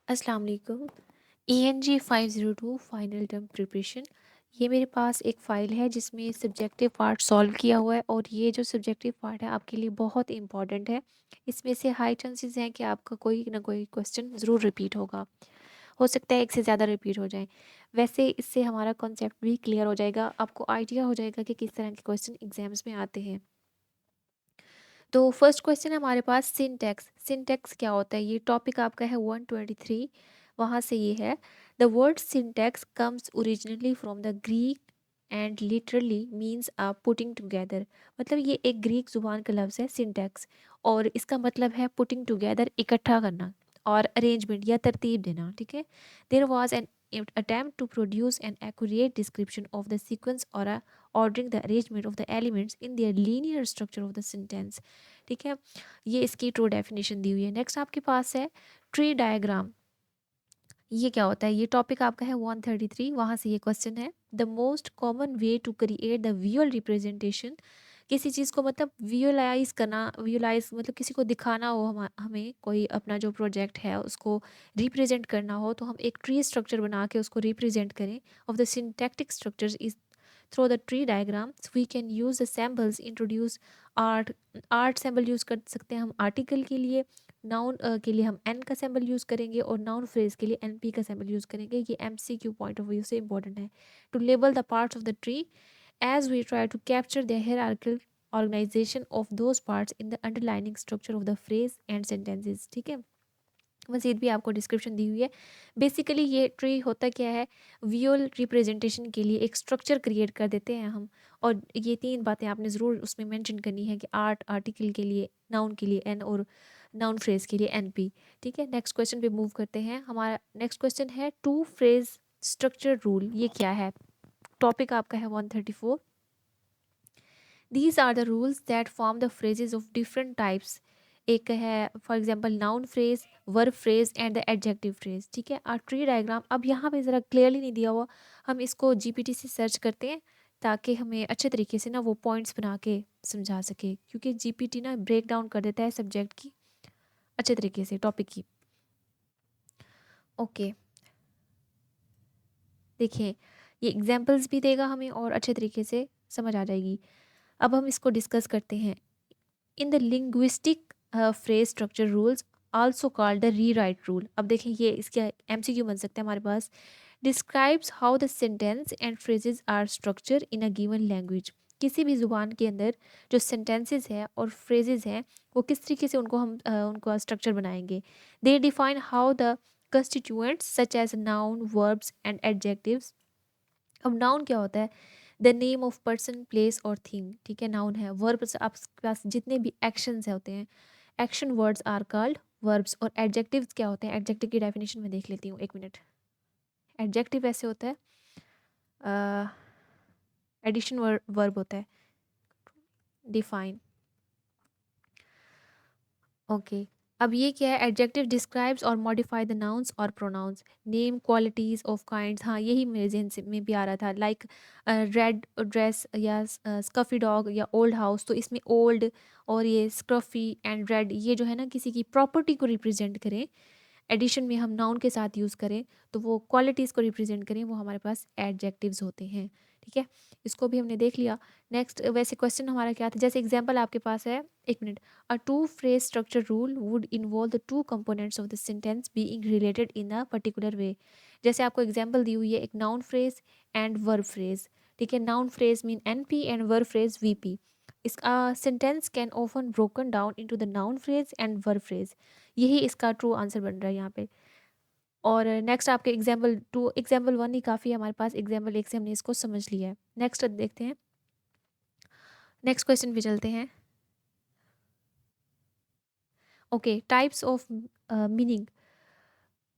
अस्सलाम वालेकुम। ENG 502 final term preparation. ये मेरे पास एक फ़ाइल है जिसमें सब्जेक्टिव पार्ट सॉल्व किया हुआ है और ये जो सब्जेक्टिव पार्ट है आपके लिए बहुत इंपॉर्टेंट है। इसमें से हाई चांसेस हैं कि आपका कोई ना कोई क्वेश्चन ज़रूर रिपीट होगा। हो सकता है एक से ज़्यादा रिपीट हो जाए। वैसे इससे हमारा कॉन्सेप्ट भी क्लियर हो जाएगा, आपको आइडिया हो जाएगा कि किस तरह के क्वेश्चन एग्जाम्स में आते हैं। तो फर्स्ट क्वेश्चन है हमारे पास सिंटैक्स। सिंटैक्स क्या होता है? ये टॉपिक आपका है 123। वहाँ से ये है, the word syntax comes originally from the Greek and literally means a putting together. मतलब ये एक ग्रीक जुबान का लफ्ज़ है सिंटैक्स, और इसका मतलब है पुटिंग टुगेदर, इकट्ठा करना और अरेंजमेंट या तरतीब देना। ठीक है, there was an attempt to produce an accurate description of the sequence or a ordering the arrangement of the elements in their linear structure of the sentence। ठीक है, ये इसकी ट्रू डेफिनेशन दी हुई है। नेक्स्ट आपके पास है ट्री डायग्राम। ये क्या होता है? ये टॉपिक आपका है 133। वहाँ से ये क्वेश्चन है, the most common way to create the visual representation. किसी चीज़ को मतलब विजुअलाइज करना, विजुअलाइज मतलब किसी को दिखाना हो, हमें कोई अपना जो प्रोजेक्ट है उसको रिप्रेजेंट करना हो, तो हम एक ट्री स्ट्रक्चर बना के उसको रिप्रेजेंट करें। Of the syntactic structures is through the tree diagram we can use the samples introduce art. Art sample use कर सकते हैं हम आर्टिकल के लिए। नाउन के लिए हम एन का सैम्पल यूज़ करेंगे और नाउन फ्रेज के लिए एनपी का सैम्पल यूज़ करेंगे। ये एमसीक्यू पॉइंट ऑफ व्यू से इंपॉर्टेंट है। To label the parts of the tree as we try to capture the hierarchical organization of those parts in the underlying structure of the phrase and sentences। ठीक है, मज़ीद भी आपको description दी हुई है। Basically ये ट्री होता क्या है, विजुअल रिप्रेजेंटेशन के लिए एक स्ट्रक्चर क्रिएट कर देते हैं हम, और ये तीन बातें आपने ज़रूर उसमें मेंशन करनी है कि आर्ट आर्टिकल के लिए, नाउन के लिए एन, और नाउन फ्रेज के लिए एनपी। ठीक है, नेक्स्ट क्वेश्चन पे मूव करते हैं। हमारा नेक्स्ट क्वेश्चन है टू फ्रेज स्ट्रक्चर रूल। ये क्या है? टॉपिक आपका है 134। These are the rules that form the phrases of different types। एक है for example noun phrase, verb phrase and the adjective phrase. ठीक है, और ट्री डायग्राम अब यहाँ पे ज़रा क्लियरली नहीं दिया हुआ, हम इसको जीपीटी से सर्च करते हैं ताकि हमें अच्छे तरीके से ना वो पॉइंट्स बना के समझा सके, क्योंकि जीपीटी ना ब्रेक डाउन कर देता है सब्जेक्ट की अच्छे तरीके से, टॉपिक की। ओके, देखिए ये एग्जाम्पल्स भी देगा हमें और अच्छे तरीके से समझ आ जाएगी। अब हम इसको डिस्कस करते हैं। In the linguistic phrase structure rules also called the rewrite rule. अब देखें ये इसका एमसीक्यू बन सकता है हमारे पास। Describes how the sentence and phrases are structure in a given language. किसी भी ज़ुबान के अंदर जो सेंटेंसेस हैं और फ्रेजेस हैं वो किस तरीके से उनको हम उनको स्ट्रक्चर बनाएंगे। They define how the constituents such as noun, verbs and adjectives. अब नाउन क्या होता है? The name of person, place और थिंग। ठीक है, नाउन है। वर्ब्स आपके पास जितने भी एक्शंस होते हैं, action words are called verbs. और एडजेक्टिव्स क्या होते हैं? एडजेक्टिव की डेफिनेशन में देख लेती हूँ, एक मिनट। एडजेक्टिव ऐसे होता है, एडिशन वर्ब होता है, डिफाइन। ओके, अब ये क्या है? एडजेक्टिव डिस्क्राइब्स और मॉडिफाई द नाउन्स और pronouns. Name, qualities of kinds. हाँ, यही मेरे जहन से में भी आ रहा था, लाइक रेड ड्रेस या स्कफी डॉग या ओल्ड हाउस। तो इसमें ओल्ड और ये स्क्रफी एंड रेड, ये जो है ना किसी की प्रॉपर्टी को रिप्रेजेंट करें। एडिशन में हम नाउन के साथ यूज़ करें तो वो क्वालिटीज़ को रिप्रेजेंट करें, वो हमारे पास एडजेक्टिव्स होते हैं। ठीक है, इसको भी हमने देख लिया। नेक्स्ट वैसे क्वेश्चन हमारा क्या था? जैसे एग्जांपल आपके पास है, एक minute. A two phrase structure rule would involve the two components of the sentence being related in a particular way. जैसे आपको एग्जांपल दी हुई है, एक noun phrase and verb phrase. ठीक है, noun phrase mean NP and verb phrase VP. इसका sentence can often broken down into the noun phrase and verb phrase. यही इसका ट्रू आंसर बन रहा है यहाँ पे। और नेक्स्ट आपके एग्जाम्पल टू, एग्जाम्पल वन ही काफ़ी है हमारे पास, एग्जाम्पल एक से हमने इसको समझ लिया है। नेक्स्ट देखते हैं, नेक्स्ट क्वेश्चन पे चलते हैं। Okay, types of meaning.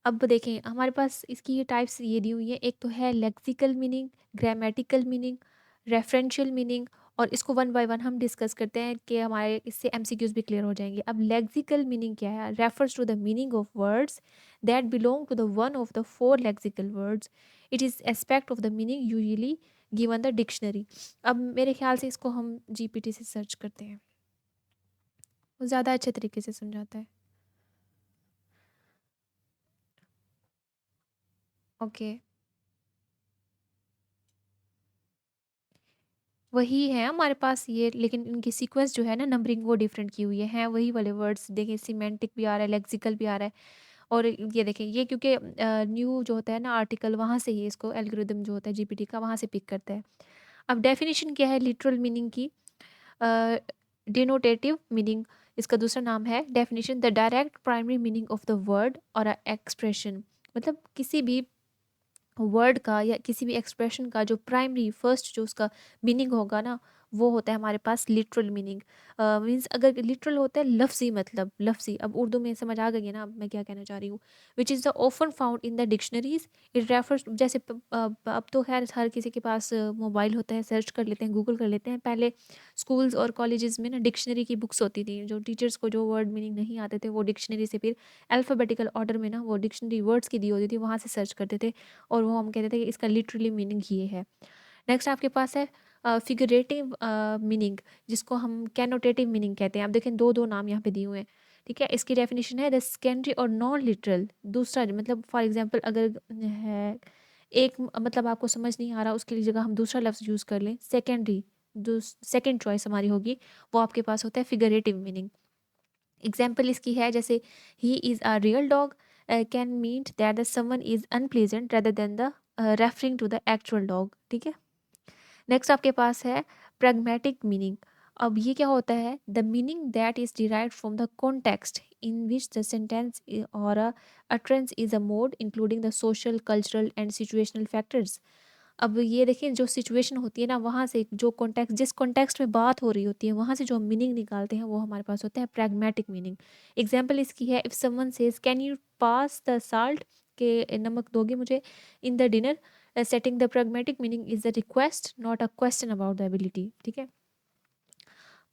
अब देखें हमारे पास इसकी ये टाइप्स ये दी हुई है। एक तो है lexical meaning, grammatical meaning, referential meaning, और इसको वन बाय वन हम डिस्कस करते हैं कि हमारे इससे एमसीक्यूज भी क्लियर हो जाएंगे। अब लेक्सिकल मीनिंग क्या है? Refers to the meaning of words that belong to the one of the four lexical words. It is aspect of the meaning usually given the dictionary. अब मेरे ख्याल से इसको हम जीपीटी से सर्च करते हैं, वो ज़्यादा अच्छे तरीके से समझाता है। ओके। वही है हमारे पास ये, लेकिन इनकी सीक्वेंस जो है ना, नंबरिंग वो डिफरेंट की हुई है। हैं वही वाले वर्ड्स, देखिए सिमेंटिक भी आ रहा है, लेक्सिकल भी आ रहा है। और ये देखें, ये क्योंकि न्यू जो होता है ना आर्टिकल, वहाँ से ही इसको एल्गोरिदम जो होता है जीपीटी का, वहाँ से पिक करता है। अब डेफिनेशन क्या है लिटरल मीनिंग की? डिनोटेटिव मीनिंग इसका दूसरा नाम है। Definition: the direct primary meaning of the word और एक्सप्रेशन, मतलब किसी भी वर्ड का या किसी भी एक्सप्रेशन का जो प्राइमरी फर्स्ट जो उसका मीनिंग होगा ना, वो होता है हमारे पास लिटरल मीनिंग। मीन्स अगर लिटरल होता है लफ्ज़ी, मतलब लफ्ज़ी, अब उर्दू में समझ आ गई है ना अब मैं क्या कहना चाह रही हूँ। Which is the often found in the dictionaries. It refers, जैसे अब तो खैर हर किसी के पास मोबाइल होता है, सर्च कर लेते हैं, गूगल कर लेते हैं। पहले स्कूल्स और कॉलेजेस में ना डिक्शनरी की बुक्स होती थी, जो टीचर्स को जो वर्ड मीनिंग नहीं आते थे वो डिक्शनरी से फिर अल्फ़ाबेटिकल ऑर्डर में ना वो डिक्शनरी वर्ड्स की दी होती थी, वहाँ से सर्च करते थे और वो हम कहते थे कि इसका लिटरली मीनिंग ये है। नेक्स्ट आपके पास है फिगरेटिव मीनिंग, जिसको हम कैनोटेटिव मीनिंग कहते हैं। आप देखें दो दो नाम यहाँ पे दिए हुए हैं, ठीक है। इसकी डेफिनेशन है द सेकेंडरी और नॉन लिटरल। दूसरा मतलब फॉर एग्जांपल अगर है एक मतलब आपको समझ नहीं आ रहा, उसके लिए जगह हम दूसरा लफ्ज़ यूज़ कर लें सेकेंडरी, जो सेकेंड चॉइस हमारी होगी, वो आपके पास होता है फिगरेटिव मीनिंग। एग्जाम्पल इसकी है जैसे he is a real dog can mean that the someone is unpleasant rather than the referring to the actual dog, ठीक है। नेक्स्ट आपके पास है प्रैग्मेटिक मीनिंग। अब ये क्या होता है? The meaning that is derived from the context in which the sentence और utterance is a mode including the social cultural and situational factors. अब ये देखिए जो सिचुएशन होती है ना, वहाँ से जो कॉन्टेक्स्ट, जिस कॉन्टेक्स्ट में बात हो रही होती है, वहाँ से जो हम मीनिंग निकालते हैं वो हमारे पास होता है प्रैग्मेटिक मीनिंग। एग्जाम्पल इसकी है if someone says can you pass the salt, के नमक दोगे मुझे in the dinner. Setting the pragmatic meaning is the request not a question about the ability, ठीक है।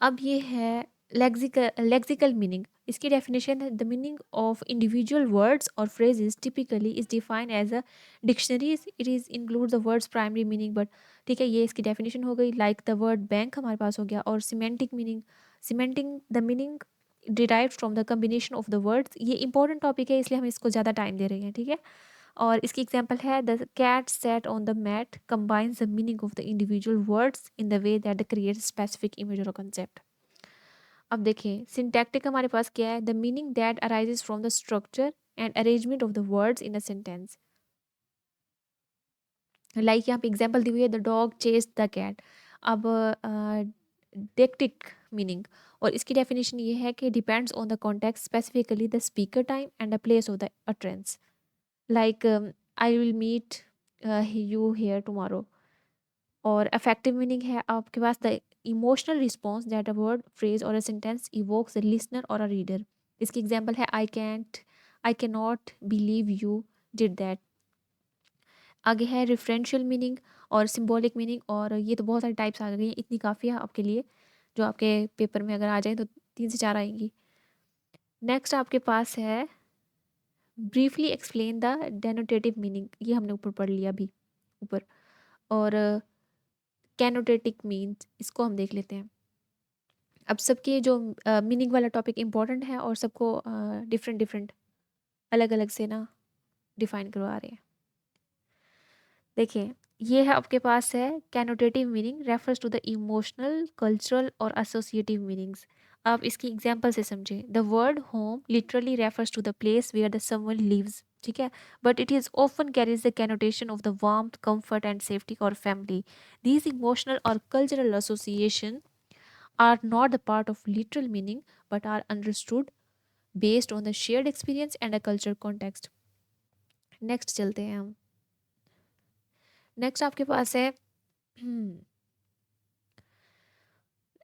अब ये है लेक्सिकल मीनिंग। इसकी डेफिनेशन है the meaning of individual words और phrases typically is defined as a dictionaries it is include the words primary meaning but, ठीक है, ये इसकी डेफिनेशन हो गई। लाइक द वर्ड बैंक हमारे पास हो गया। और semantic meaning, cementing the meaning derived from the combination of the words. ये इंपॉर्टेंट टॉपिक है इसलिए हम इसको ज़्यादा टाइम दे रहे हैं, ठीक है। और इसकी एग्जाम्पल है the cat sat on the mat combines the meaning of the individual words in the way that create specific image और कंसेप्ट। अब देखिए सिंटैक्टिक हमारे पास क्या है? The meaning that arises from the structure and arrangement of the words in a sentence. Like यहाँ पे example दी हुई है the dog chase the cat. अब डेक्टिक मीनिंग, और इसकी डेफिनेशन ये है कि depends on the context specifically the speaker time and the place of the utterance. Like I will meet you here tomorrow. और अफेक्टिव मीनिंग है आपके पास the emotional response that a word phrase और a sentence evokes a listener और a reader. इसकी example है I can not believe you did that. आगे है रेफरेंशियल मीनिंग और सिंबॉलिक मीनिंग, और ये तो बहुत सारी टाइप्स आ गई हैं, इतनी काफ़ी है आपके लिए, जो आपके पेपर में अगर आ जाए तो 3 से 4 आएंगी। नेक्स्ट आपके पास है ब्रीफली एक्सप्लेन द डेनोटेटिव मीनिंग, ये हमने ऊपर पढ़ लिया अभी ऊपर। और कैनोटेटिक मीन्स इसको हम देख लेते हैं। अब सबके जो मीनिंग वाला टॉपिक इम्पोर्टेंट है और सबको डिफरेंट डिफरेंट अलग अलग से ना डिफाइन करवा रहे हैं। देखिए ये है आपके पास है connotative meaning refers to the emotional cultural और एसोसिएटिव मीनिंग्स। आप इसकी एग्जांपल से समझें। The word home literally refers to the place where the someone lives, ठीक है, but it is often carries the connotation of the warmth comfort and safety और family. These emotional और cultural association are not the part of literal meaning but are understood based on the shared experience and a cultural context. Next चलते हैं हम। Next आपके पास है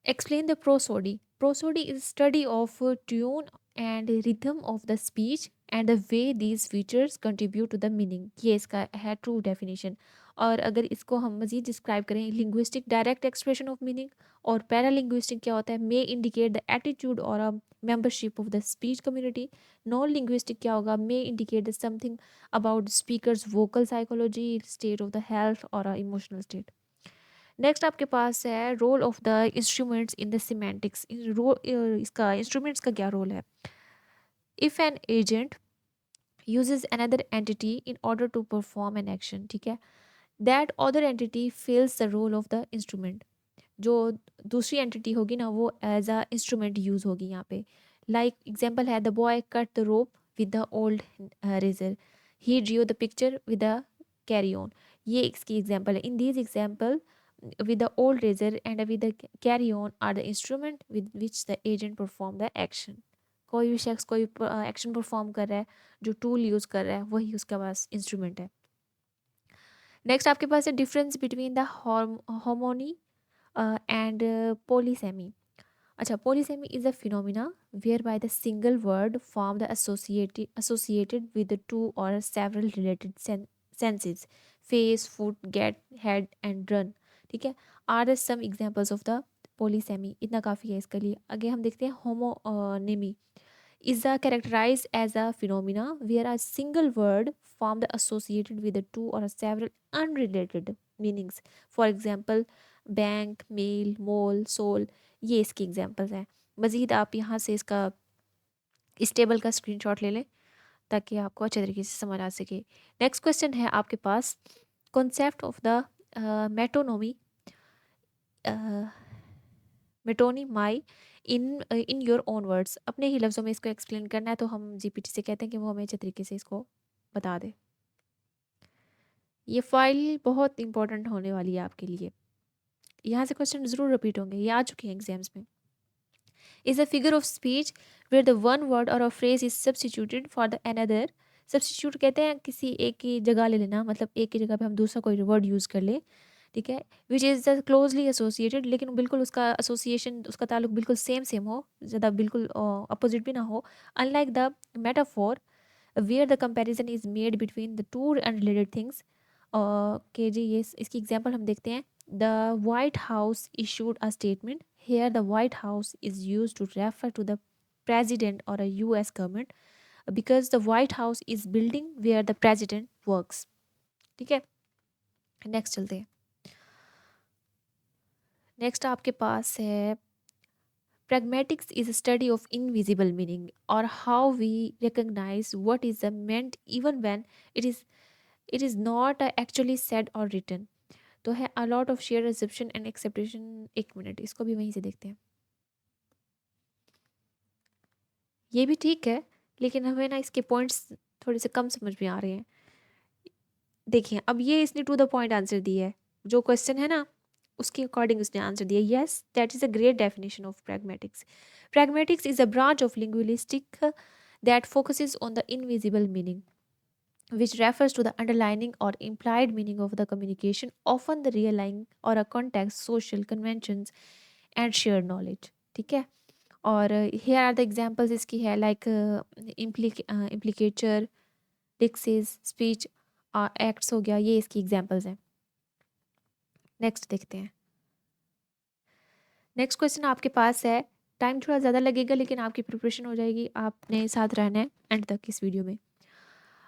explain the prosody. Prosody is study of tune and rhythm of the speech and the way these features contribute to the meaning. ये इसका है true definition. और अगर इसको हम मज़ीद डिस्क्राइब करें, linguistic direct expression of meaning. और पैरालिंग्विस्टिक क्या होता है? मे इंडिकेट द एटीट्यूड और a membership of the speech community. Non linguistic क्या होगा? May indicate the something about speakers vocal psychology, state of the health और emotional state. Next आपके पास है role of the instruments in the semantics. इसका instruments का क्या role है? If an agent uses another entity in order to perform an action, ठीक है. That other entity fills the role of the instrument. जो दूसरी एंटिटी होगी ना वो एज अ इंस्ट्रूमेंट यूज होगी यहाँ पे. लाइक एग्जांपल है, the boy cut the rope with the old razor, he drew the picture with the carry on. ये इसकी एग्जांपल है. In these example, with the old razor and with the carry on are the instrument with which the agent perform the action. कोई भी शख्स कोई action perform कर रहा है, जो टूल यूज कर रहा है वही उसके पास इंस्ट्रूमेंट है. नेक्स्ट आपके पास है difference between the harmony and polysemy. अच्छा, polysemy is a phenomena whereby the single word form the associated with the two or several related senses, face, foot, get, head and run. ठीक है, are the some examples of the polysemy. इतना काफ़ी है इसके लिए. आगे हम देखते हैं homonymy is characterized as a phenomena where a single word formed associated with the two or several unrelated meanings. For example, bank, mail, mole, soul. ये इसकी एग्जांपल्स हैं. मज़ीद आप यहाँ से इसका इस टेबल का स्क्रीनशॉट ले लें ताकि आपको अच्छे तरीके से समझ आ सके. नेक्स्ट क्वेश्चन है आपके पास, concept of the metonymy metonymy in your own words. अपने ही लफ्ज़ों में इसको एक्सप्लेन करना है, तो हम जीपीटी से कहते हैं कि वो हमें अच्छे तरीके से इसको बता दे. ये फाइल बहुत इंपॉर्टेंट होने वाली है आपके लिए. यहाँ से क्वेश्चन ज़रूर रिपीट होंगे, ये आ चुके हैं एग्जाम्स में. Is a figure of speech where the one word or a phrase is substituted for the another. Substitute कहते हैं किसी एक की जगह ले लेना, मतलब एक की जगह पे हम दूसरा कोई वर्ड यूज़ कर ले. ठीक है, which is the closely associated, लेकिन बिल्कुल उसका एसोसिएशन, उसका ताल्लुक बिल्कुल सेम सेम हो, ज़्यादा बिल्कुल अपोजिट भी ना हो. Unlike the metaphor where the comparison is made between the two unrelated things. के जी, ये इसकी एग्जांपल हम देखते हैं. The White House issued a statement. Here the White House is use to refer to the president or a US government because the White House is building where the president works. ठीक है, next चलते हैं. Next आपके पास है, pragmatics is a study of invisible meaning or how we recognize what is meant even when it is not actually said or written. तो है a lot of shared reception and acceptation. एक minute, इसको भी वहीं से देखते हैं. ये भी ठीक है, लेकिन हमें ना इसके पॉइंट्स थोड़े से कम समझ में आ रहे हैं. देखिए, अब ये इसने टू द पॉइंट आंसर दिया है, जो क्वेश्चन है ना उसके अकॉर्डिंग उसने आंसर दिया. Yes, that is a great definition of pragmatics. Pragmatics is a branch of linguistics that focuses on the invisible meaning, which refers to the underlying or implied meaning of the communication, often the real-lying or a context, social conventions and shared knowledge. ठीक है, और here are the examples इसकी है, like implicature, डिक्सेस, speech acts हो गया, ये इसकी examples हैं. नेक्स्ट देखते हैं. नेक्स्ट क्वेश्चन आपके पास है, टाइम थोड़ा ज़्यादा लगेगा लेकिन आपकी प्रिपरेशन हो जाएगी, आपने साथ रहना है एंड तक इस वीडियो में.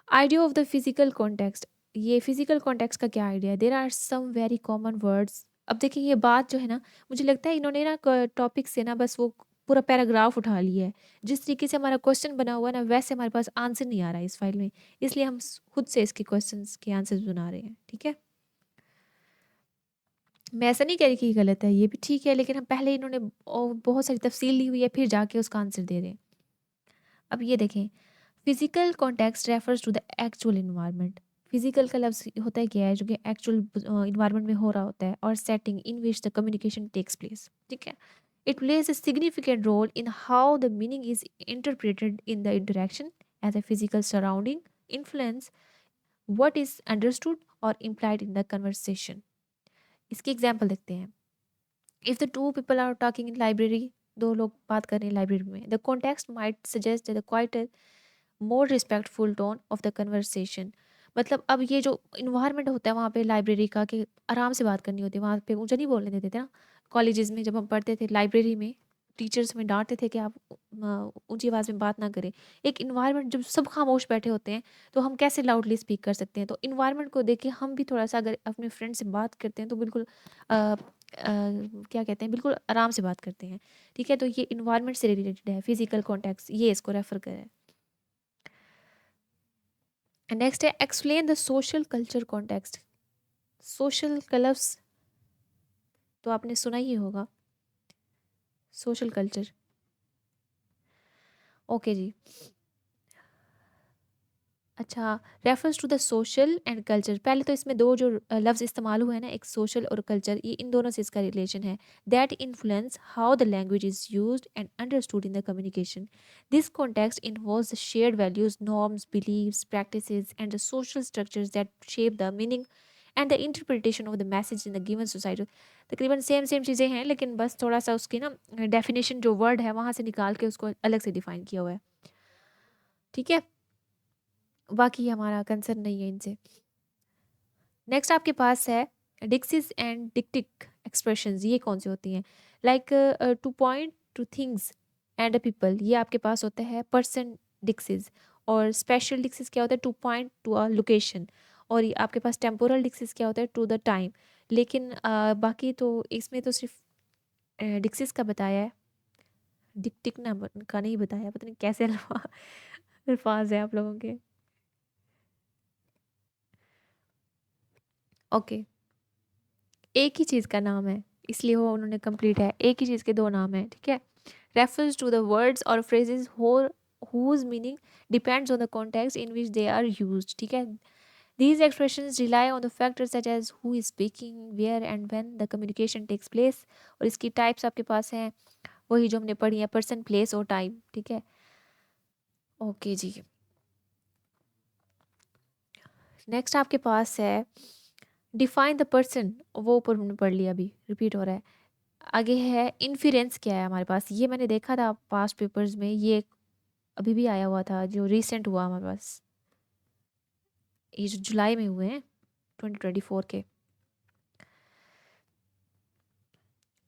Idea of the physical context. ये फिजिकल कॉन्टेक्स्ट का क्या आइडिया है? There are some very common words. अब देखिए, ये बात जो है ना, मुझे लगता है इन्होंने ना टॉपिक से ना बस वो पूरा पैराग्राफ उठा लिया है. जिस तरीके से हमारा क्वेश्चन बना हुआ है ना, वैसे हमारे पास आंसर नहीं आ रहा है इस फाइल में, इसलिए हम खुद से इसके क्वेश्चंस के आंसर्स बना रहे हैं. ठीक है, मैं ऐसा नहीं कह रही कि ये गलत है, ये भी ठीक है, लेकिन हम पहले इन्होंने बहुत सारी तफसील ली हुई है, फिर जाके उसका आंसर दे रहे हैं. अब ये देखें, physical context refers to the actual environment. Physical का लफ्ज़ होता है क्या है, जो कि एक्चुअल इन्वायरमेंट में हो रहा होता है, और setting in which the communication takes place. ठीक है, it plays a significant role in how the meaning is interpreted in the interaction as a physical surrounding influence what is understood or implied in the conversation. इसकी example देखते हैं. If the two people are talking in library, दो लोग बात कर रहे हैं library में, the context might suggest the quiet more respectful tone of the conversation. मतलब अब ये जो इन्वायरमेंट होता है वहाँ पे लाइब्रेरी का, कि आराम से बात करनी होती है, वहाँ पे ऊंचा नहीं बोलने देते थे ना. कॉलेजेस में जब हम पढ़ते थे लाइब्रेरी में, टीचर्स में डांटते थे कि आप ऊंची आवाज़ में बात ना करें. एक इन्वायरमेंट जब सब खामोश बैठे होते हैं, तो हम कैसे लाउडली स्पीक कर सकते हैं? तो इन्वायरमेंट को देख के हम भी थोड़ा सा अगर अपने फ्रेंड से बात करते हैं तो बिल्कुल क्या कहते हैं, बिल्कुल आराम से बात करते हैं. ठीक है, तो ये इन्वायरमेंट से रिलेटेड है, फिजिकल कॉन्टेक्स्ट, ये इसको रेफर करे. नेक्स्ट है explain the social culture context. Social colours तो आपने सुना ही होगा, सोशल कल्चर। ओके जी। अच्छा, refers to the social and culture. पहले तो इसमें दो जो लफ्ज़ इस्तेमाल हुए हैं ना, एक सोशल और कल्चर, ये इन दोनों से इसका रिलेशन है। That influence how the language is used and understood in the communication. This context involves the shared values, norms, beliefs, practices and the social structures that shape the meaning and the interpretation of the message in the given society. तकरीबन same same चीज़ें हैं, लेकिन बस थोड़ा सा उसकी ना definition जो वर्ड है वहाँ से निकाल के उसको अलग से डिफाइन किया हुआ है। ठीक है, बाकी हमारा कंसर्न नहीं है इनसे। नेक्स्ट आपके पास है डिक्सिस एंड डिक्टिक एक्सप्रेशंस। ये कौन सी होती हैं? Like to point two things and a people, ये आपके पास होता है पर्सन डिक्सिस। और स्पेशल डिक्सिस क्या होता है? To point to a location. और ये आपके पास टेम्पोरल डिक्सिस क्या होता है? To the time. लेकिन बाकी तो इसमें तो सिर्फ डिक्सिस का बताया है, डिक्टिक ना का नहीं बताया। पता नहीं कैसे अल्फाज है आप लोगों के। ओके, एक ही चीज़ का नाम है, इसलिए वो उन्होंने कंप्लीट है। एक ही चीज़ के दो नाम हैं, ठीक है। रेफर्स टू द वर्ड्स और phrases whose meaning depends on the context in which they are used, ठीक है। These expressions rely on the factors such as who is speaking, where and when the communication takes place। और इसकी types आपके पास हैं वही जो हमने पढ़ी है, पर्सन, प्लेस और टाइम, ठीक है। ओके जी। नेक्स्ट आपके पास है डिफाइन द पर्सन। वो ऊपर हमने पढ़ लिया, अभी रिपीट हो रहा है। आगे है इन्फ्लुएंस। क्या है हमारे पास? ये मैंने देखा था पास्ट पेपर्स में, ये अभी भी आया हुआ था जो रिसेंट हुआ हमारे पास, ये जो जुलाई में हुए हैं 2024 के।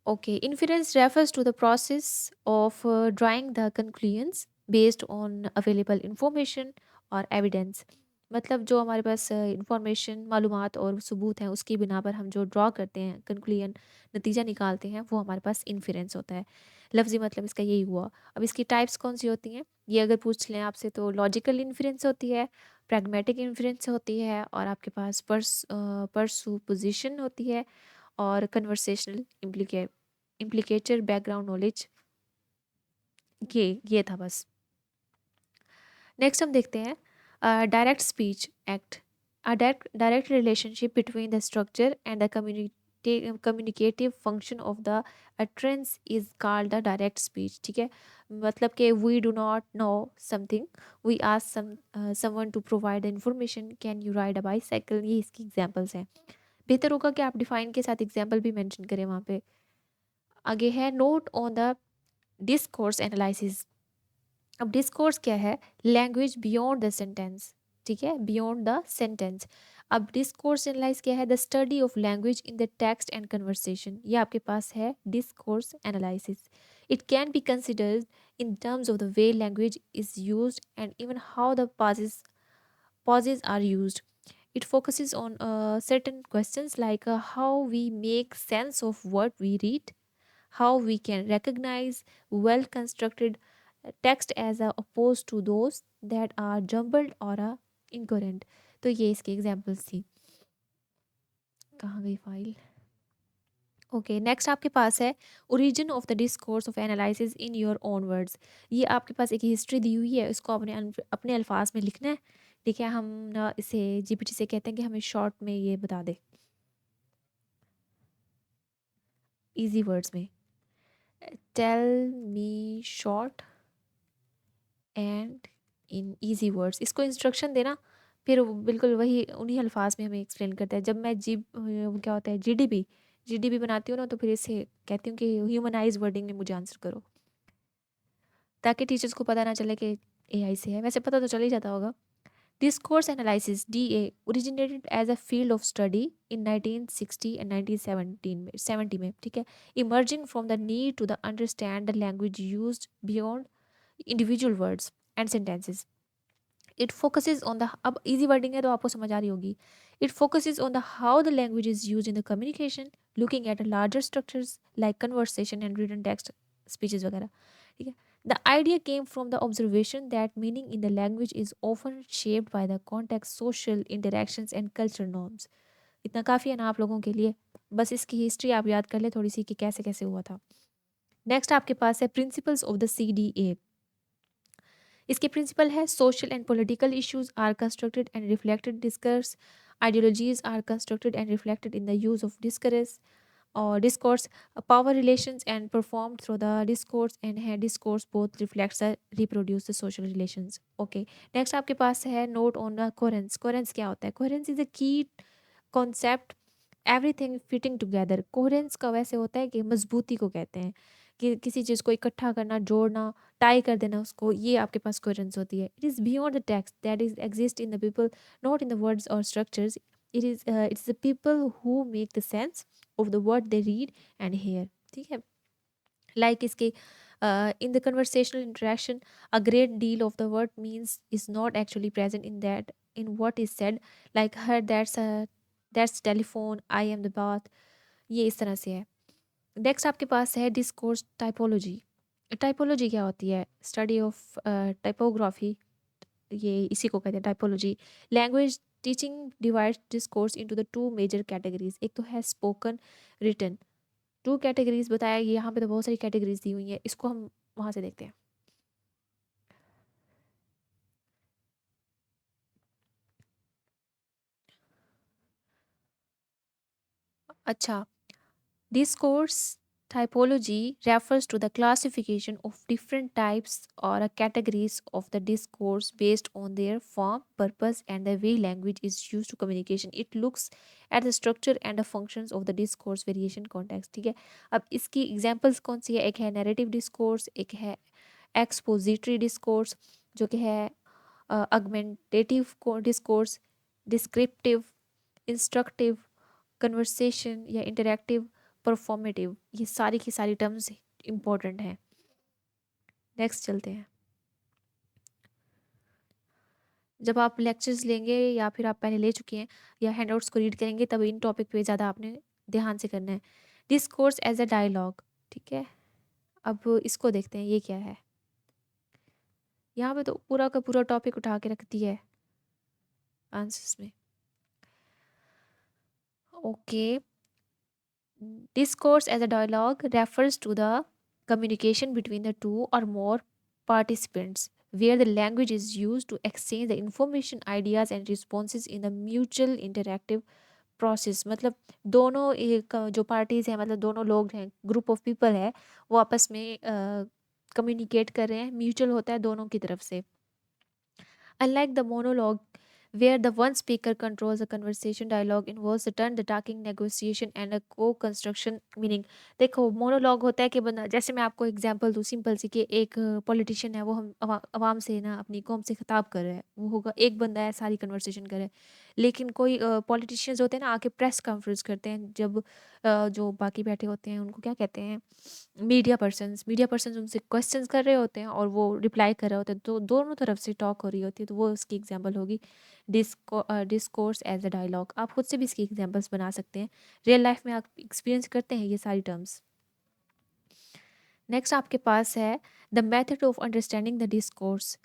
Okay, influence refers to the process of drawing the conclusions based on available information और एविडेंस। मतलब जो हमारे पास इंफॉर्मेशन, मालूमात और सबूत हैं, उसकी बिना पर हम जो ड्रॉ करते हैं कंक्लूजन, नतीजा निकालते हैं, वो हमारे पास इन्फ्लुएंस होता है। लफ्ज़ी मतलब इसका यही हुआ। अब इसकी टाइप्स कौन सी होती हैं ये अगर पूछ लें आपसे, तो लॉजिकल इन्फ्लुएंस होती है, प्रैग्मेटिक इन्फ्लुएंस होती है, और आपके पास परसुपोजिशन होती है, और कन्वर्सेशनल इम्प्लीकेटर बैकग्राउंड नॉलेज। ये था बस। नेक्स्ट हम देखते हैं direct speech act. A direct relationship between the structure and the communicative function of the utterance is called the direct speech, ठीक है। मतलब कि we do not know something, we ask someone to provide the information, can you ride a bicycle। ये इसकी examples हैं। बेहतर होगा कि आप डिफाइन के साथ एग्जांपल भी मेंशन करें वहाँ पे। आगे है note on the discourse analysis. अब डिस्कोर्स क्या है? लैंग्वेज बियॉन्ड द सेंटेंस, ठीक है, बियॉन्ड द सेंटेंस। अब डिस्कोर्स एनालाइज क्या है? The study of language in the text and conversation. ये आपके पास है discourse analysis. It can be considered in terms of the way language is used and even how the pauses are used. It focuses on certain questions like how we make sense of what we read, how we can recognize well constructed text as opposed to those that are jumbled or incoherent। तो ये इसकी examples थी। कहाँ गई file? Okay, next आपके पास है origin of the discourse of analysis in your own words. ये आपके पास एक हिस्ट्री दी हुई है, इसको अपने अपने अल्फाज में लिखना है, ठीक है। हम ना इसे जीपीटी से कहते हैं कि हमें शॉर्ट में ये बता दे, इजी वर्ड्स में। Tell me short and in easy words, इसको इंस्ट्रक्शन देना, फिर वो बिल्कुल वही उन्हीं अल्फाज में हमें एक्सप्लेन करता है। जब मैं वो क्या होता है, जीडीपी बनाती हूँ ना, तो फिर इसे कहती हूँ कि ह्यूमनाइज वर्डिंग में मुझे आंसर करो, ताकि टीचर्स को पता ना चले कि एआई से है। वैसे पता तो चल ही जाता होगा। Discourse analysis DA originated as a field of study in 1960 and 1917 में 70 में, ठीक है। Emerging from the need to the understand the language used beyond individual words and sentences. It focuses on the, अब इजी वर्डिंग है तो आपको समझ आ रही होगी। It focuses on the how the language is use in the communication, looking at larger structures like conversation and written text, speeches वगैरह, ठीक है। The idea came from the observation that meaning in the language is often shaped by the context, social interactions and cultural norms. इतना काफ़ी है ना आप लोगों के लिए। बस इसकी हिस्ट्री आप याद कर लें थोड़ी सी कि कैसे कैसे हुआ था। नेक्स्ट आपके पास है प्रिंसिपल्स ऑफ द CDA। इसके प्रिंसिपल है social and political issues are constructed and reflected discourse, ideologies are constructed and reflected in the use of discourse or discourse, power relations and performed through the discourse, and here discourse both reflects the reproduce the social relations. Okay, next आपके पास है note on the coherence। coherence क्या होता है? coherence is a key concept, everything fitting together। coherence का वैसे होता है कि मजबूती को कहते हैं, कि किसी चीज़ को इकट्ठा करना, जोड़ना, टाई कर देना उसको, ये आपके पास coherence होती है। it is beyond the text that is exist in the people, not in the words or structures। it's the people who make the sense of the word they read and hear। ठीक है, like इसके in the conversational interaction a great deal of the word means is not actually present in that in what is said, like her that's telephone, I am the bath। ये इस तरह से है। Next आपके पास है discourse typology. Typology क्या होती है? स्टडी ऑफ टाइपोग्राफी, ये इसी को कहते हैं typology. Language teaching divides discourse into the two major categories. एक तो है स्पोकन, रिटन। टू कैटेगरीज बताया, यहाँ पे तो बहुत सारी कैटेगरीज दी हुई हैं, इसको हम वहाँ से देखते हैं। अच्छा, discourse typology refers to the classification of different types or categories of the discourse based on their form, purpose, and the way language is used to communication। It looks at the structure and the functions of the discourse variation context। ठीक है, अब इसकी examples कौन सी है? एक है narrative discourse, एक है एक्सपोजिटरी डिस्कोर्स, जो कि है अगमेंटेटिव डिस्कोर्स, डिस्क्रिप्टिव, इंस्ट्रक्टिव, कन्वर्सेशन या इंटरैक्टिव, परफॉर्मेटिव। ये सारी की सारी टर्म्स इंपॉर्टेंट हैं। नेक्स्ट चलते हैं। जब आप लेक्चर्स लेंगे या फिर आप पहले ले चुके हैं या हैंडआउट्स को रीड करेंगे, तब इन टॉपिक पे ज़्यादा आपने ध्यान से करना है। Discourse as a dialogue. ठीक है, अब इसको देखते हैं ये क्या है। यहाँ पे तो पूरा का पूरा टॉपिक उठा के रख दिया है आंसर्स में। Okay, discourse as a dialogue refers to the communication between the two or more participants where the language is used to exchange the information, ideas and responses in the mutual interactive process। मतलब दोनों एक जो parties हैं, मतलब दोनों लोग हैं, group of people है, वो आपस में कम्युनिकेट कर रहे हैं, म्यूचुअल होता है दोनों की तरफ से। Unlike the monologue, where the one speaker controls the conversation, dialogue involves the turn, the talking, negotiation and a co-construction meaning। देखो मोनोलॉग होता है कि बंदा, जैसे मैं आपको एग्जांपल दूँ सिंपल सी, कि एक पॉलिटिशियन है, वो हम आवाम से ना अपनी कौम से खिताब कर रहा है, वो होगा एक बंदा है, सारी कन्वर्सेशन कर रहा है। लेकिन कोई पॉलिटिशियंस होते हैं ना, आके प्रेस कॉन्फ्रेंस करते हैं, जब जो बाकी बैठे होते हैं उनको क्या कहते हैं? मीडिया पर्सन्स उनसे क्वेश्चंस कर रहे होते हैं और वो रिप्लाई कर रहे होते हैं, तो दोनों तरफ से टॉक हो रही होती है, तो वो उसकी एग्जांपल होगी डिस्कोर्स एज अ डायलॉग। आप खुद से भी इसकी एग्जांपल्स बना सकते हैं, रियल लाइफ में आप एक्सपीरियंस करते हैं ये सारी टर्म्स। नेक्स्ट आपके पास है the method of understanding the discourse.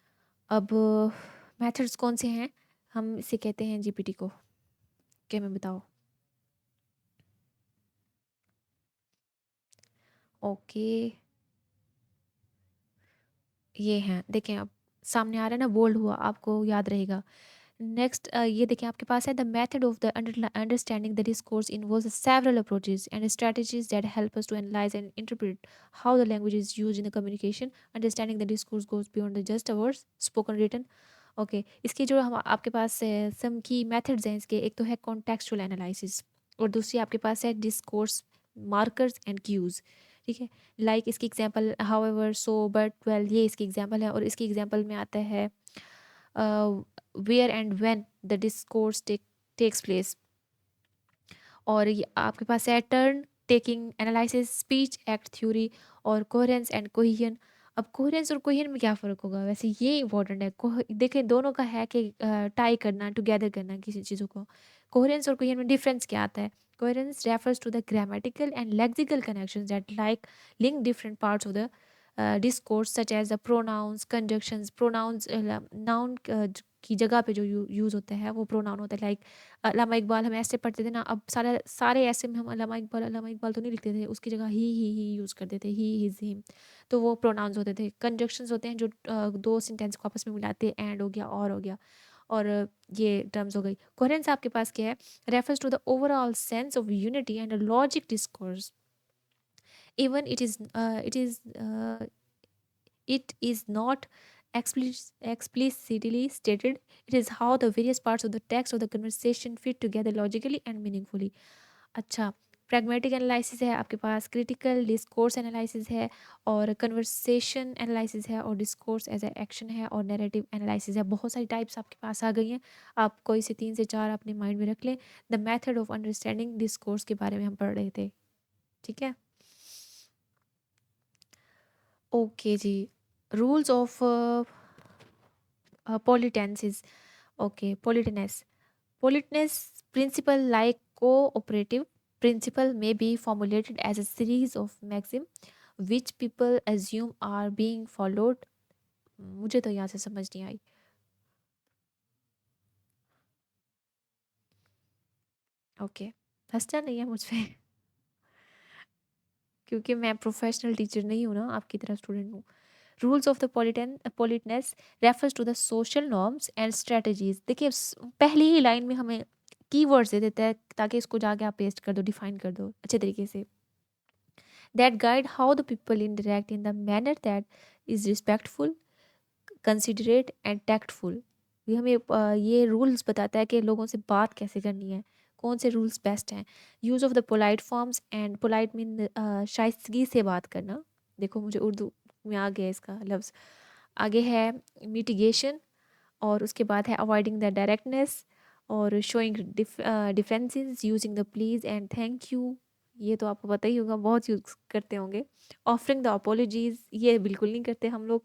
अब मेथड्स कौन से हैं? हम इसे कहते हैं जीपीटी को। क्या मैं बताओ? ओके, ये हैं, देखें अब सामने आ रहा है ना, बोल्ड हुआ, आपको याद रहेगा। नेक्स्ट ये देखिए आपके पास है the method of the understanding the discourse involves several approaches and strategies that help us to analyze and interpret how the language is used in the communication। Understanding the discourse goes beyond the just words spoken written। Okay, इसके जो हम आपके पास सम की methods हैं इसके, एक तो है कॉन्टेक्चुअल एनालिसिस और दूसरी आपके पास है डिस्कोर्स मार्कर्स एंड क्यूज। ठीक है, लाइक इसकी example however, so, but, well, ये इसकी एग्जांपल है। और इसकी एग्जांपल में आता है where and when the discourse takes place. और ये आपके पास है turn taking analysis, speech act theory और कोहेरेंस एंड कोहियन। अब कोहेरेंस और कोहियन में क्या फ़र्क होगा? वैसे ये इंपॉर्टेंट है। देखें दोनों का है कि टाई करना, टुगेदर करना किसी चीज़ों को। कोहेरेंस और कोहियन में डिफरेंस क्या आता है? Coherence refers to the grammatical and lexical connections that like link different parts of the discourse such as the pronouns, conjunctions, pronouns, noun की जगह पे जो यूज़ होता है वो प्रोनाउन होता है। लाइक अल्लामा इकबाल हम ऐसे पढ़ते थे ना, अब सारा सारे ऐसे में हम अल्लामा इकबाल तो नहीं लिखते थे, उसकी जगह ही यूज़ करते थे, ही, हिज, हिम। तो वो प्रोनाउंस होते थे। कंजक्शंस होते हैं जो दो सेंटेंस को आपस में मिलाते हैं, एंड हो गया, और हो गया, और ये टर्म्स हो गई। कोहेरेंस आपके पास क्या है? Refers to the overall sense of unity and logic discourse, even it is not explicitly stated. It is how the various parts of the text of the conversation fit together logically and meaningfully. अच्छा, pragmatic analysis है आपके पास, critical discourse analysis है, और conversation analysis है, और discourse as a action है, और narrative analysis है। बहुत सारी टाइप्स आपके पास आ गई हैं। आप कोई से 3 से 4 अपने माइंड में रख लें। The method of understanding discourse के बारे में हम पढ़ रहे थे। ठीक है, ओके जी। Rules of politensis. Okay, politeness. Politeness principle, like cooperative principle, may be formulated as a series of maxims which people assume are being followed. मुझे तो यहाँ से समझ नहीं आई। ओके, हंसना नहीं है मुझ पे क्योंकि मैं प्रोफेशनल टीचर नहीं हूँ ना, आपकी तरह स्टूडेंट हूँ। Rules of the politeness refers to the social norms and strategies. देखिए पहली ही लाइन में हमें कीवर्ड्स दे देता है ताकि इसको जाके आप पेस्ट कर दो, डिफाइन कर दो अच्छे तरीके से। That guide how the people interact in the manner that is respectful, considerate and tactful. ये हमें ये रूल्स बताता है कि लोगों से बात कैसे करनी है, कौन से रूल्स बेस्ट हैं। Use of the polite forms, and polite mean शाइस्तगी से बात करना। देखो मुझे उर्दू में आ गया इसका लफ्ज़। आगे है मिटिगेशन, और उसके बाद है अवॉइडिंग द डायरेक्टनेस, और showing differences using the please and thank you. ये तो आपको पता ही होगा, बहुत यूज़ करते होंगे। ऑफरिंग द अपोलॉजीज, ये बिल्कुल नहीं करते हम लोग,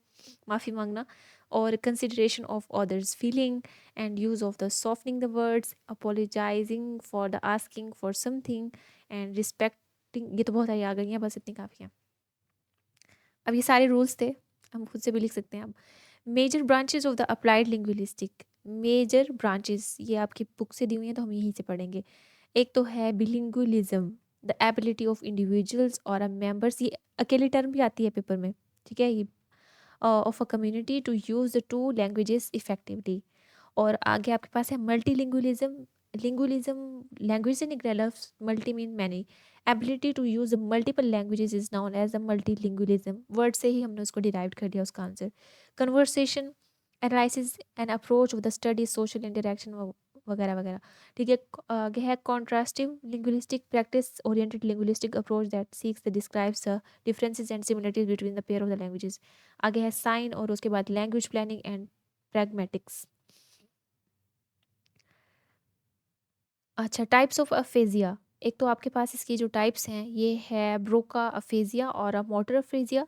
माफ़ी मांगना। और consideration of others feeling, and use of the softening the words, apologising for the asking for something, and respecting. ये तो बहुत आ गई हैं, बस इतनी काफ़ी हैं। अब ये सारे रूल्स थे, हम खुद से भी लिख सकते हैं। अब major branches of the applied linguistic. Major branches ये आपकी बुक से दी हुई हैं तो हम यहीं से पढ़ेंगे। एक तो है बिलिंगुअलिज्म, द एबिलिटी ऑफ इंडिविजुअल्स और अ मेंबर्स, ये अकेली टर्म भी आती है पेपर में, ठीक है, ये of a community to use the two languages effectively. और आगे आपके पास है मल्टीलिंगुअलिज्म। लिंगुअलिज्म, लैंग्वेज से निकला लफ्ज़, multi mean many. Ability to use multiple languages is known as a multilingualism. Word से ही हमने उसको डिराइव कर दिया उसका answer. Conversation analysis and approach of the study social interaction वगैरह वगैरह। ठीक है, आगे है contrastive linguistic, practice oriented linguistic approach that seeks the describes the differences and similarities between the pair of the languages. आगे है साइन, और उसके बाद लैंग्वेज प्लानिंग एंड प्रैग्मेटिक्स। अच्छा, टाइप्स ऑफ अफेजिया। एक तो आपके पास इसकी जो टाइप्स हैं ये है ब्रोका अफेजिया और मोटर अफेजिया,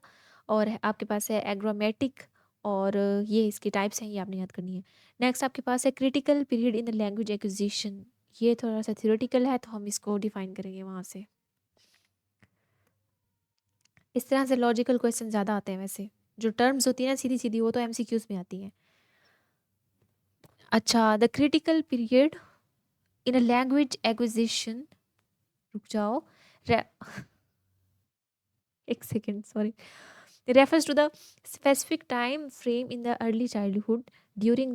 और आपके पास है एग्रोमेटिक, और ये इसकी टाइप्स हैं, ये आपने याद करनी है। नेक्स्ट आपके पास है critical period in the language acquisition. ये थोड़ा सा थ्योरेटिकल है तो हम इसको डिफाइन करेंगे वहाँ से। इस तरह से लॉजिकल क्वेश्चन ज़्यादा आते हैं वैसे, जो टर्म्स होती है ना सीधी सीधी, वो तो एमसीक्यूज में आती हैं। अच्छा, the critical period in a language acquisition, रुक जाओ, एक second sorry, refers to the specific time frame in the early childhood during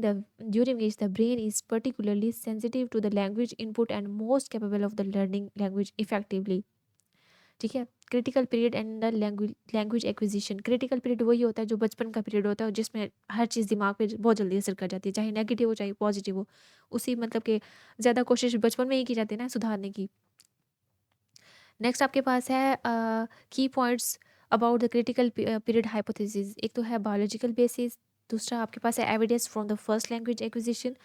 which the brain is particularly sensitive to the language input and most capable of the learning language effectively। ठीक है, critical period and the language acquisition. Critical period वही होता है जो बचपन का period होता है, जिसमें हर चीज़ दिमाग पे बहुत जल्दी असर कर जाती है, चाहे नेगेटिव हो चाहे पॉजिटिव हो। उसी मतलब कि ज़्यादा कोशिश बचपन में ही की जाती है ना सुधारने की। नेक्स्ट आपके पास है की points about the critical period hypothesis. एक तो है बायोलॉजिकल बेसिस, दूसरा आपके पास है evidence from the first language acquisition,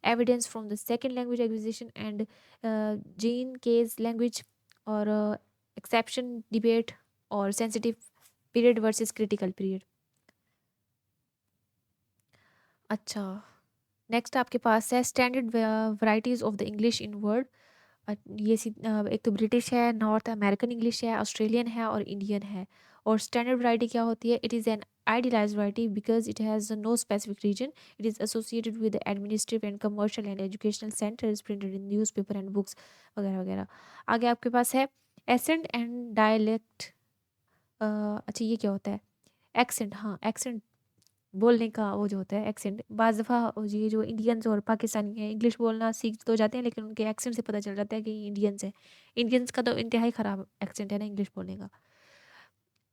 evidence from the second language acquisition, and gene case language, और एक्सेप्शन डिबेट, और sensitive period versus critical period. अच्छा, नेक्स्ट आपके पास है standard varieties of the English in word. एक तो British है, north American English है, ऑस्ट्रेलियन है, और इंडियन है। और स्टैंडर्ड वैरायटी क्या होती है? It is an idealized variety because it has no specific region. It is associated with the administrative and commercial and educational centers, printed in newspaper and books वगैरह वगैरह। आगे आपके पास है एसेंट एंड डायलेक्ट। अच्छा ये क्या होता है? एक्सेंट, हाँ एक्सेंट बोलने का वो जो होता है एक्सेंट। बाज़ दफ़ा ये जो इंडियंस और पाकिस्तानी हैं इंग्लिश बोलना सीख तो जाते हैं, लेकिन उनके एक्सेंट से पता चल जाता है कि ये इंडियंस हैं। इंडियंस का तो इंतहाई ख़राब एक्सेंट है ना इंग्लिश बोलने का।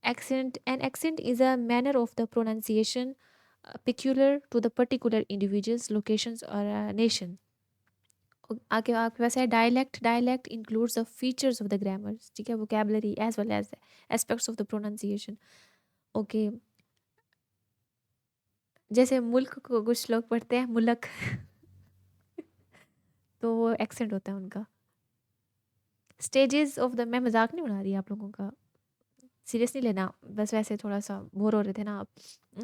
Accent, an accent is a manner of the pronunciation peculiar to the particular individual's locations or a nation. आगे आपके पास है dialect. Dialect includes the features of the grammar, ठीक है, vocabulary as well as aspects of the pronunciation. Okay, जैसे मुल्क को कुछ लोग पढ़ते हैं मुल्क तो वो एक्सेंट होता है उनका। स्टेजेस ऑफ द, मैं मजाक नहीं बना रही आप लोगों का, सीरियस नहीं लेना, बस वैसे थोड़ा सा बोर हो रहे थे ना आप।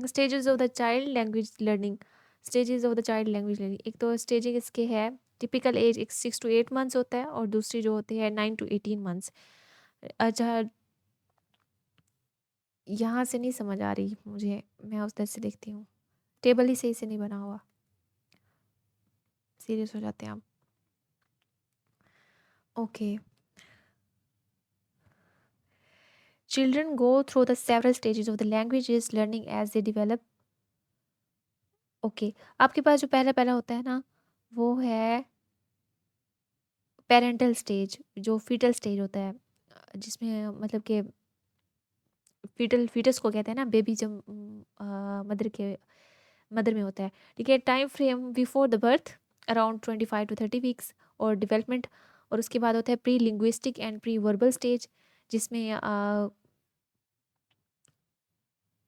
Stages of the child language learning. Stages of the child language learning, एक तो स्टेजिंग इसके है टिपिकल एज एक 6 to 8 मंथ्स होता है, और दूसरी जो होती है 9 to 18 मंथ्स। अच्छा, यहाँ से नहीं समझ आ रही मुझे, मैं उस तरह से देखती हूँ, टेबल ही सही से नहीं बना हुआ, सीरियस हो जाते हैं आप। Okay, children go through the several stages of the languages learning as they develop. Okay, आपके पास जो पहला पहला होता है ना, वो है पेरेंटल स्टेज, जो फीटल स्टेज होता है, जिसमें मतलब कि फीटस को कहते हैं ना, बेबी जब मदर में होता है, ठीक है। Time frame before the birth around 25 to 30 weeks, और डेवलपमेंट। और उसके बाद होता है pre linguistic and pre verbal stage, जिसमें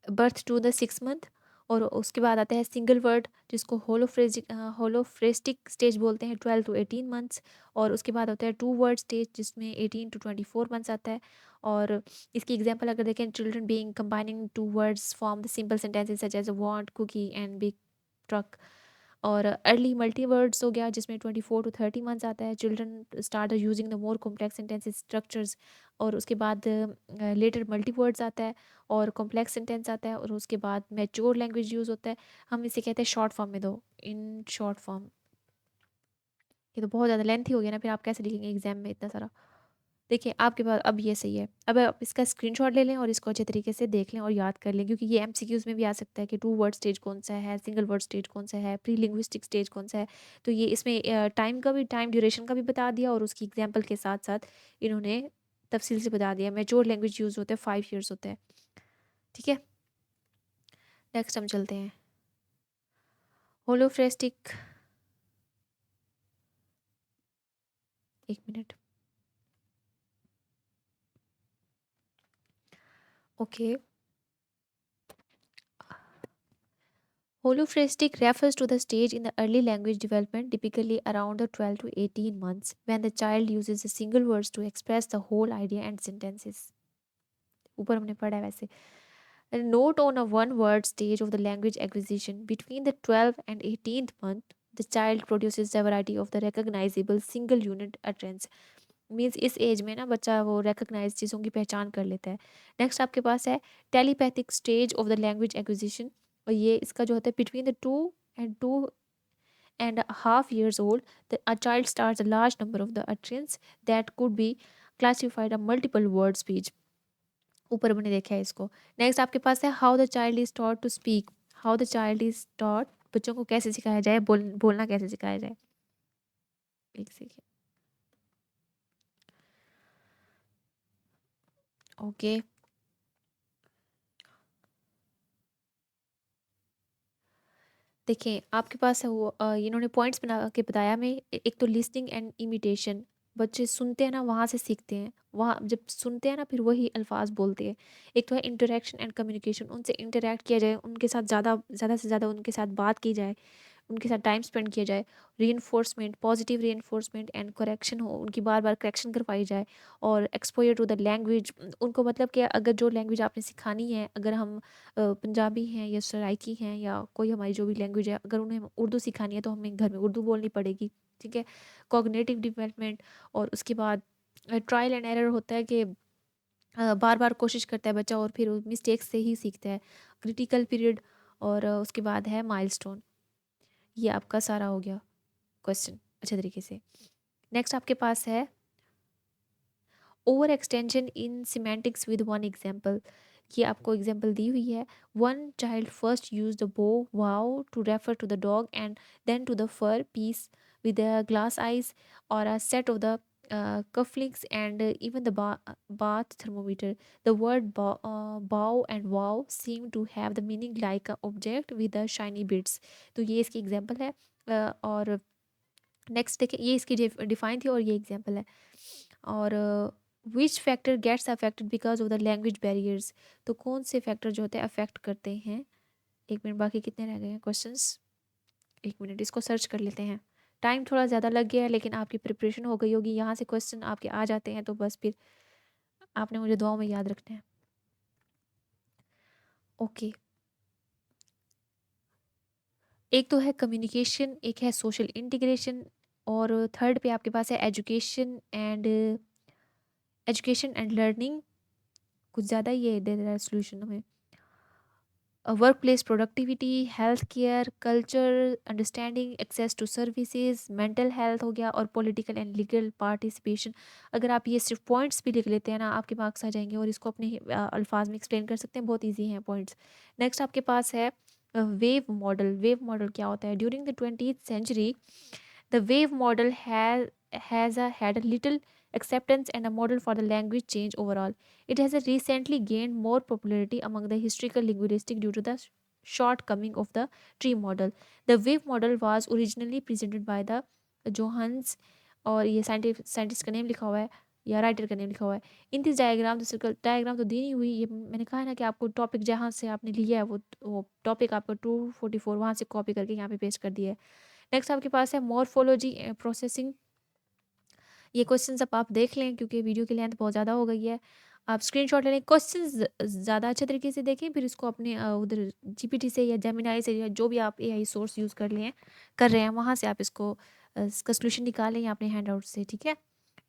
बर्थ टू द 6 मंथ। और उसके बाद आता है सिंगल वर्ड, जिसको होलोफ्रेस्टिक स्टेज बोलते हैं, 12 to 18 मंथ्स। और उसके बाद होता है टू वर्ड स्टेज, जिसमें 18 to 24 मंथ्स आता है। और इसकी एग्जांपल अगर देखें, children being combining two words form the simple sentences such as want, cookie and big truck. और अर्ली मल्टी वर्ड्स हो गया, जिसमें 24 to 30 मंथ्स आता है। Children start using the more complex sentences structures. और उसके बाद लेटर मल्टी वर्ड्स आता है, और कॉम्प्लेक्स सेंटेंस आता है। और उसके बाद मैच्योर लैंग्वेज यूज़ होता है, हम इसे कहते हैं शॉर्ट फॉर्म में दो, इन शॉर्ट फॉर्म। ये तो बहुत ज़्यादा लेंथी हो गया ना, फिर आप कैसे लिखेंगे एग्जाम में इतना सारा। देखिए आपके पास अब ये सही है, अब आप इसका स्क्रीनशॉट ले लें और इसको अच्छे तरीके से देख लें और याद कर लें, क्योंकि ये एमसीक्यूज में भी आ सकता है कि टू वर्ड स्टेज कौन सा है, सिंगल वर्ड स्टेज कौन सा है, प्री लिंग्विस्टिक स्टेज कौन सा है। तो ये इसमें टाइम का भी, टाइम ड्यूरेशन का भी बता दिया, और उसकी एग्जाम्पल के साथ साथ इन्होंने तफसील से बता दिया। मैच्योर लैंग्वेज यूज़ होता है 5 years होता है, ठीक है। नेक्स्ट हम चलते हैं होलोफ्रेस्टिक। एक minute. Okay, Holophrastic refers to the stage in the early language development, typically around the 12 to 18 months, when the child uses a single words to express the whole idea and sentences. ऊपर हमने पढ़ा है वैसे। A note on a one-word stage of the language acquisition. Between the 12th and 18th month, the child produces a variety of the recognizable single unit utterance. Means इस as में ना बच्चा वो रिकग्नाइज चीज़ों की पहचान कर लेता है। नेक्स्ट आपके पास है telepathic stage of the language acquisition, और ये इसका जो होता है between the 2 and 2.5 years old, a child starts a large number of the utterance that could be classified a multiple word speech. ऊपर मैंने देखा है इसको। नेक्स्ट आपके पास है how the child is taught to speak. How the child is taught, बच्चों को कैसे सिखाया जाए, बोलना कैसे सिखाया जाए। एक सेकेंड। ओके, देखिए आपके पास है वो इन्होंने पॉइंट्स बना के बताया। मैं एक तो लिसनिंग एंड इमिटेशन, बच्चे सुनते हैं ना वहाँ से सीखते हैं, वहाँ जब सुनते हैं ना फिर वही अल्फाज बोलते हैं। एक तो है इंटरेक्शन एंड कम्युनिकेशन, उनसे इंटरेक्ट किया जाए, उनके साथ ज़्यादा से ज़्यादा उनके साथ बात की जाए, उनके साथ टाइम स्पेंड किया जाए। Reinforcement, positive reinforcement and correction हो, उनकी बार बार करेक्शन करवाई जाए। और एक्सपोजर टू द लैंग्वेज, उनको मतलब कि अगर जो लैंग्वेज आपने सिखानी है, अगर हम पंजाबी हैं या सराइकी हैं या कोई हमारी जो भी लैंग्वेज है, अगर उन्हें उर्दू सिखानी है तो हमें घर में उर्दू बोलनी पड़ेगी, ठीक है। कॉग्निटिव डेवलपमेंट, और उसके बाद ट्रायल एंड एरर होता है कि बार बार कोशिश करता है बच्चा और फिर मिस्टेक से ही सीखता है। क्रिटिकल पीरियड और उसके बाद है माइलस्टोन। ये आपका सारा हो गया क्वेश्चन अच्छे तरीके से। नेक्स्ट आपके पास है over extension in semantics with one example. ये आपको एग्जाम्पल दी हुई है। One child first use the bow wow to refer to the dog and then to the fur piece with the glass eyes or a set of the cufflinks and even the bath thermometer. The word bow and wow seem to have the meaning like a object with the shiny bits. तो ये इसकी example है। और next देखिए, ये इसकी define थी और ये एग्जाम्पल है। और which factor gets affected because of the language barriers. तो कौन से फैक्टर जो होते हैं अफेक्ट करते हैं। एक मिनट, बाकी कितने रह गए हैं क्वेश्चंस। एक मिनट, इसको सर्च कर लेते हैं। टाइम थोड़ा ज़्यादा लग गया है लेकिन आपकी प्रिपरेशन हो गई होगी। यहाँ से क्वेश्चन आपके आ जाते हैं तो बस फिर आपने मुझे दुआओं में याद रखना है। ओके, एक तो है कम्युनिकेशन, एक है सोशल इंटीग्रेशन, और थर्ड पे आपके पास है एजुकेशन एंड लर्निंग। कुछ ज़्यादा ये दे रहा है सोल्यूशन हमें। Workplace productivity, health care, culture understanding, access to services, mental health हो गया, और पॉलिटिकल एंड लीगल पार्टिसिपेशन। अगर आप ये सिर्फ पॉइंट्स भी लिख लेते हैं ना, आपके मार्क्स आ जाएंगे और इसको अपने अल्फाज में एक्सप्लेन कर सकते हैं। बहुत ईजी हैं पॉइंट्स। नेक्स्ट आपके पास है वेव मॉडल। वेव मॉडल क्या होता है। During the 20th century the wave model had a little acceptance and a model for the language change overall. It has recently gained more popularity among the historical linguistics due to the shortcoming of the tree model. The wave model was originally presented by the Johans, और ये scientist का name लिखा हुआ है या writer का name लिखा हुआ है। इन दिस डायग्राम, डायग्राम तो दी नहीं हुई। ये मैंने कहा है ना कि आपको टॉपिक जहाँ से आपने लिया है वो टॉपिक आपको 244 वहाँ से कॉपी करके यहाँ पे पेस्ट कर दिया है। नेक्स्ट आपके पास है मॉर्फोलॉजी प्रोसेसिंग। ये क्वेश्चंस अब आप देख लें क्योंकि वीडियो की लेंथ बहुत ज़्यादा हो गई है। आप स्क्रीनशॉट ले लें, क्वेश्चंस ज़्यादा अच्छे तरीके से देखें, फिर इसको अपने उधर जीपीटी से या जेमिनाई से या जो भी आप एआई सोर्स यूज़ कर रहे हैं वहाँ से आप इसका सोल्यूशन निकालें या अपने हैंड आउट से। ठीक है,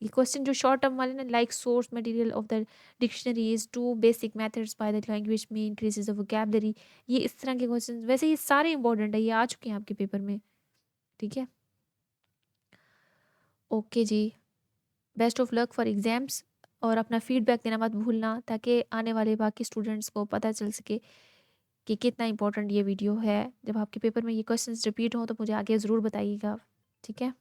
ये क्वेश्चन जो शॉर्ट टर्म वाले ना, like source material of the dictionaries to basic methods by the language में इंक्रीजेज द वोकैबुलरी, ये इस तरह के क्वेश्चन वैसे ये सारे इंपॉर्टेंट है, ये आ चुके हैं आपके पेपर में। ठीक है, ओके जी, best of luck for exams, और अपना फीडबैक देना मत भूलना ताकि आने वाले बाकी स्टूडेंट्स को पता चल सके कि कितना इंपॉर्टेंट ये वीडियो है। जब आपके पेपर में ये क्वेश्चंस रिपीट हों तो मुझे आगे ज़रूर बताइएगा। ठीक है।